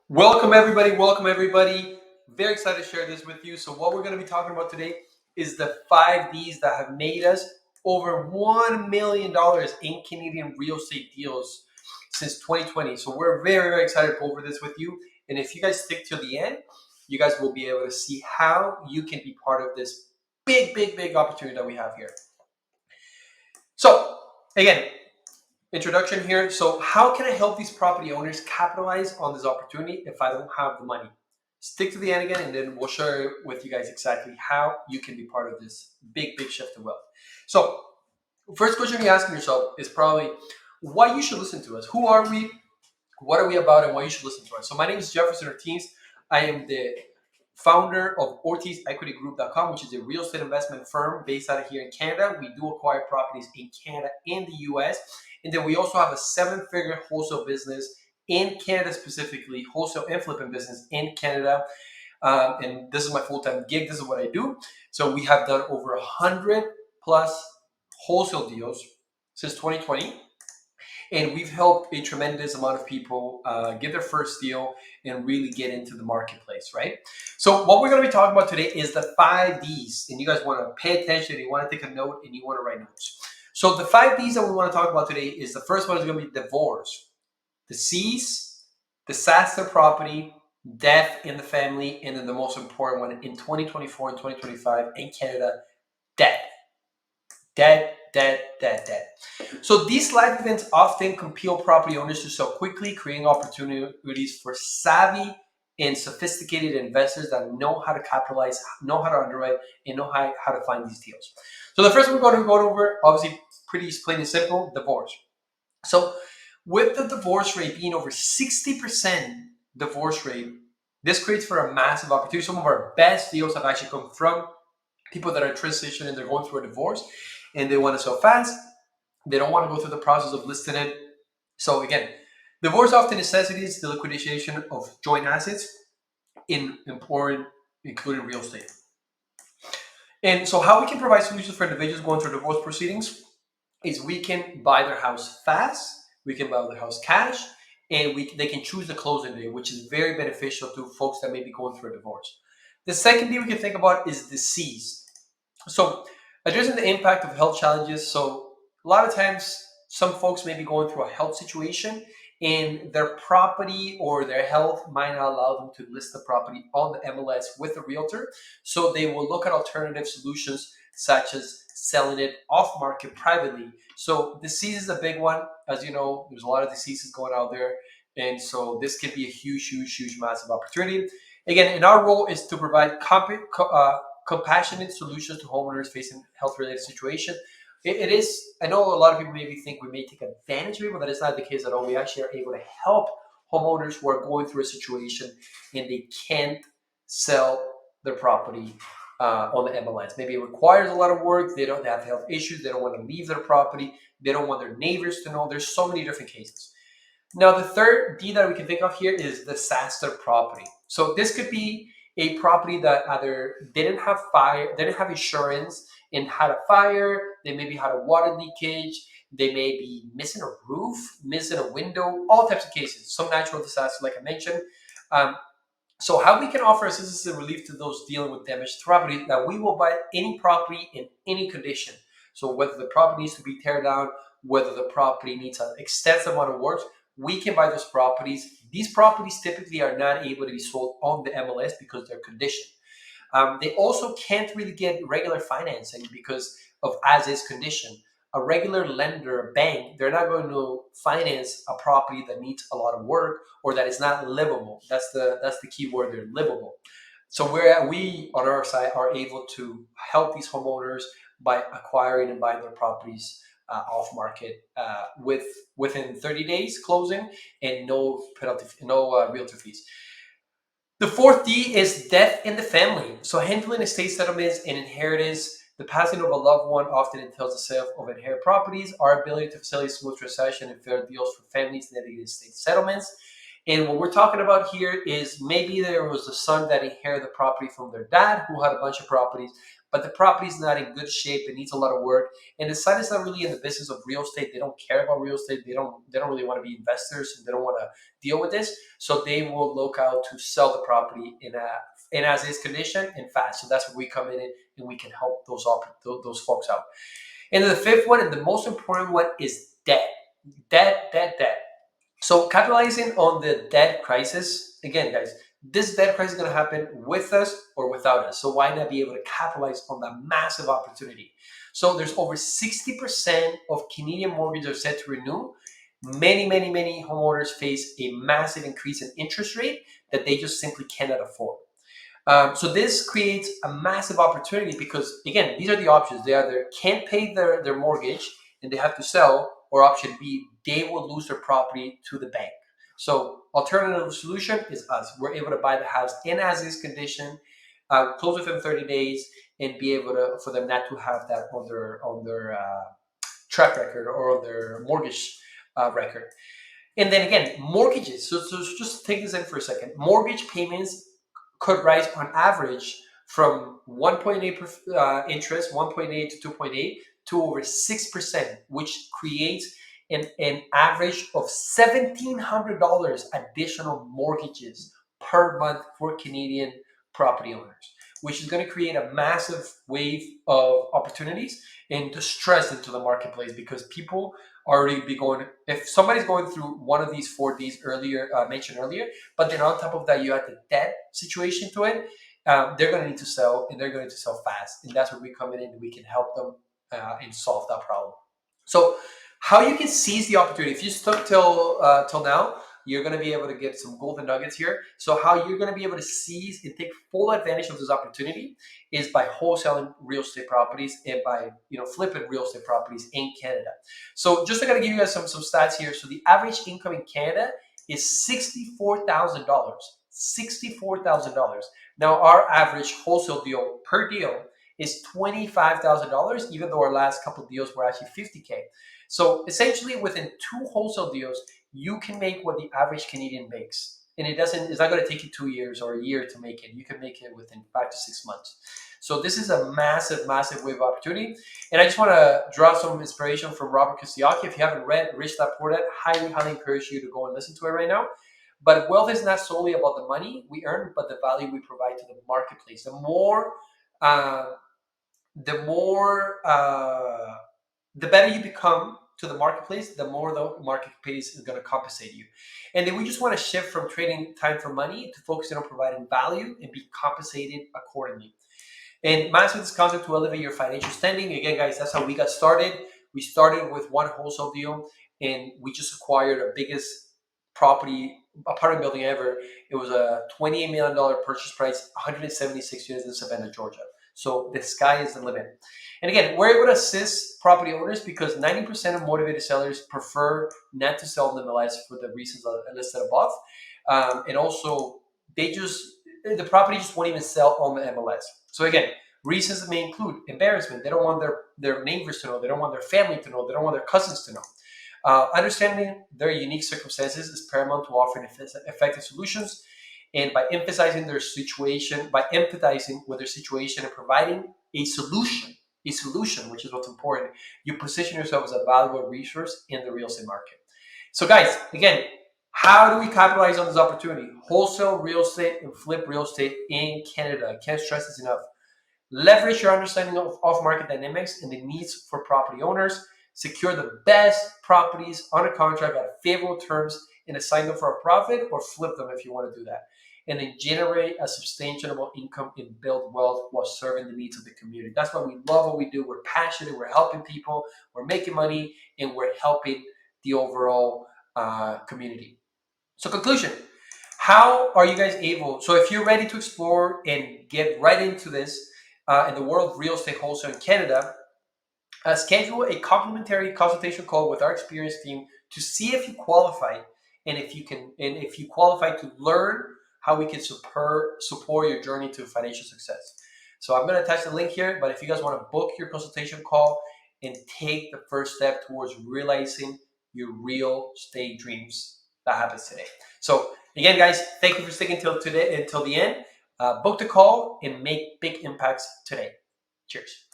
Welcome everybody, welcome everybody. Very excited to share this with you. So what we're going to be talking about today is the 5Ds that have made us over $1 million in Canadian real estate deals since 2020. So we're very excited to go over this with you. And if you guys stick till the end, you guys will be able to see how you can be part of this big opportunity that we have here. So again, introduction here. So how can I help these property owners capitalize on this opportunity if I don't have the money? Stick to the end again, and then we'll share with you guys exactly how you can be part of this big shift to wealth. So first question you're asking yourself is probably why you should listen to us. Who are we? What are we about, and why you should listen to us? So my name is Jefferson Ortiz. I am the founder of OrtizEquityGroup.com, which is a real estate investment firm based out of here in Canada. We do acquire properties in Canada and the US. And then we also have a 7-figure wholesale business in Canada, specifically wholesale and flipping business in Canada. And this is my full-time gig. This is what I do. So we have done over 100 plus wholesale deals since 2020. And we've helped a tremendous amount of people get their first deal and really get into the marketplace, right? So what we're going to be talking about today is the 5Ds. And you guys want to pay attention, you want to take a note, and you want to write notes. So the 5Ds that we want to talk about today is the first one is going to be divorce, the C's, disaster property, death in the family, and then the most important one in 2024 and 2025 in Canada, debt. Debt. So these life events often compel property owners to sell quickly, creating opportunities for savvy and sophisticated investors that know how to capitalize, know how to underwrite, and know how to find these deals. So the first one we're going to go over, obviously pretty plain and simple, divorce. So with the divorce rate being over 60% divorce rate, this creates for a massive opportunity. Some of our best deals have actually come from people that are transitioning and they're going through a divorce and they want to sell fast. They don't want to go through the process of listing it. So again, divorce often necessitates the liquidation of joint assets in important, including real estate. And so how we can provide solutions for individuals going through divorce proceedings is we can buy their house fast, we can buy their house cash, and they can choose the closing day, which is very beneficial to folks that may be going through a divorce. The second thing we can think about is disease. So addressing the impact of health challenges. So a lot of times some folks may be going through a health situation and their property or their health might not allow them to list the property on the MLS with a realtor. So they will look at alternative solutions such as selling it off market privately. So disease is a big one. As you know, there's a lot of diseases going out there. And so this can be a huge, massive opportunity. Again, and our role is to provide compassionate solutions to homeowners facing health-related situations. It is, I know a lot of people maybe think we may take advantage of it, but that is not the case at all. We actually are able to help homeowners who are going through a situation and they can't sell their property on the MLS. Maybe it requires a lot of work. They have health issues. They don't want to leave their property. They don't want their neighbors to know. There's so many different cases. Now, the third D that we can think of here is disaster property. So this could be a property that either didn't have fire, didn't have insurance, and had a fire. They maybe had a water leakage. They may be missing a roof, missing a window, all types of cases. Some natural disasters, like I mentioned. So how we can offer assistance and relief to those dealing with damaged property, that we will buy any property in any condition. So whether the property needs to be tear down, whether the property needs an extensive amount of work, we can buy those properties. These properties typically are not able to be sold on the MLS because they're conditioned. They also can't really get regular financing because of as-is condition. A regular lender, a bank, they're not going to finance a property that needs a lot of work or that is not livable. That's the key word there, livable. So we on our side are able to help these homeowners by acquiring and buying their properties off market within 30 days closing and no penalty, no realtor fees. The fourth D is death in the family. So handling estate settlements and inheritance. The passing of a loved one often entails the sale of inherited properties. Our ability to facilitate smooth transaction and fair deals for families navigating estate settlements. And what we're talking about here is maybe there was a son that inherited the property from their dad who had a bunch of properties, but the property is not in good shape. It needs a lot of work, and the site is not really in the business of real estate. They don't care about real estate. They don't really want to be investors, and they don't want to deal with this. So they will look out to sell the property in as is condition and fast. So that's where we come in and we can help those folks out. And then the fifth one and the most important one is debt. Debt. So capitalizing on the debt crisis, again, guys, this debt crisis is going to happen with us or without us. So why not be able to capitalize on that massive opportunity? So there's over 60% of Canadian mortgages are set to renew. Many homeowners face a massive increase in interest rate that they just simply cannot afford. So this creates a massive opportunity because, again, these are the options. They either can't pay their mortgage and they have to sell, or option B, they will lose their property to the bank. So alternative solution is us. We're able to buy the house in as-is condition, close within 30 days, and be able to for them not to have that on their track record or on their mortgage record. And then again, mortgages. So just take this in for a second. Mortgage payments could rise on average from 1.8 interest, 1.8 to 2.8 to over 6%, which creates an average of $1,700 additional mortgages per month for Canadian property owners, which is going to create a massive wave of opportunities and distress into the marketplace because people already be going. If somebody's going through one of these 4Ds earlier mentioned earlier, but then on top of that you add the debt situation to it, they're going to need to sell, and they're going to sell fast, and that's where we come in and we can help them and solve that problem. So how you can seize the opportunity, if you stuck till now, you're going to be able to get some golden nuggets here. So how you're going to be able to seize and take full advantage of this opportunity is by wholesaling real estate properties and by flipping real estate properties in Canada. So just to kind of give you guys some stats here. So the average income in Canada is $64,000. $64,000. Now our average wholesale deal per deal is $25,000, even though our last couple of deals were actually $50K. So essentially, within two wholesale deals, you can make what the average Canadian makes, and it's not going to take you 2 years or a year to make it. You can make it within 5 to 6 months. So this is a massive wave of opportunity. And I just want to draw some inspiration from Robert Kiyosaki. If you haven't read Rich Dad Poor Dad, highly encourage you to go and listen to it right now. But wealth is not solely about the money we earn, but the value we provide to the marketplace. The better you become to the marketplace, the more the marketplace is going to compensate you. And then we just want to shift from trading time for money to focusing on providing value and be compensated accordingly. And master this concept to elevate your financial standing. Again, guys, that's how we got started. We started with one wholesale deal, and we just acquired our biggest property, apartment building ever. It was a $28 million purchase price, 176 units in Savannah, Georgia. So the sky is the limit. And again, we're able to assist property owners because 90% of motivated sellers prefer not to sell in the MLS for the reasons listed above. And also, the property just won't even sell on the MLS. So again, reasons may include embarrassment. They don't want their neighbors to know. They don't want their family to know. They don't want their cousins to know. Understanding their unique circumstances is paramount to offering effective solutions. And by empathizing with their situation and providing a solution, which is what's important, you position yourself as a valuable resource in the real estate market. So guys, again, how do we capitalize on this opportunity? Wholesale real estate and flip real estate in Canada. I can't stress this enough. Leverage your understanding of market dynamics and the needs for property owners. Secure the best properties on a contract at favorable terms and assign them for a profit, or flip them if you want to do that. And then generate a substantial income and build wealth while serving the needs of the community. That's why we love what we do. We're passionate. We're helping people. We're making money, and we're helping the overall community. So conclusion, how are you guys able? So if you're ready to explore and get right into this in the world of real estate wholesale in Canada, schedule a complimentary consultation call with our experienced team to see if you qualify and if you qualify to learn how we can support your journey to financial success. So I'm going to attach the link here, but if you guys want to book your consultation call and take the first step towards realizing your real estate dreams, that happens today. So again, guys, thank you for sticking until the end. Book the call and make big impacts today. Cheers.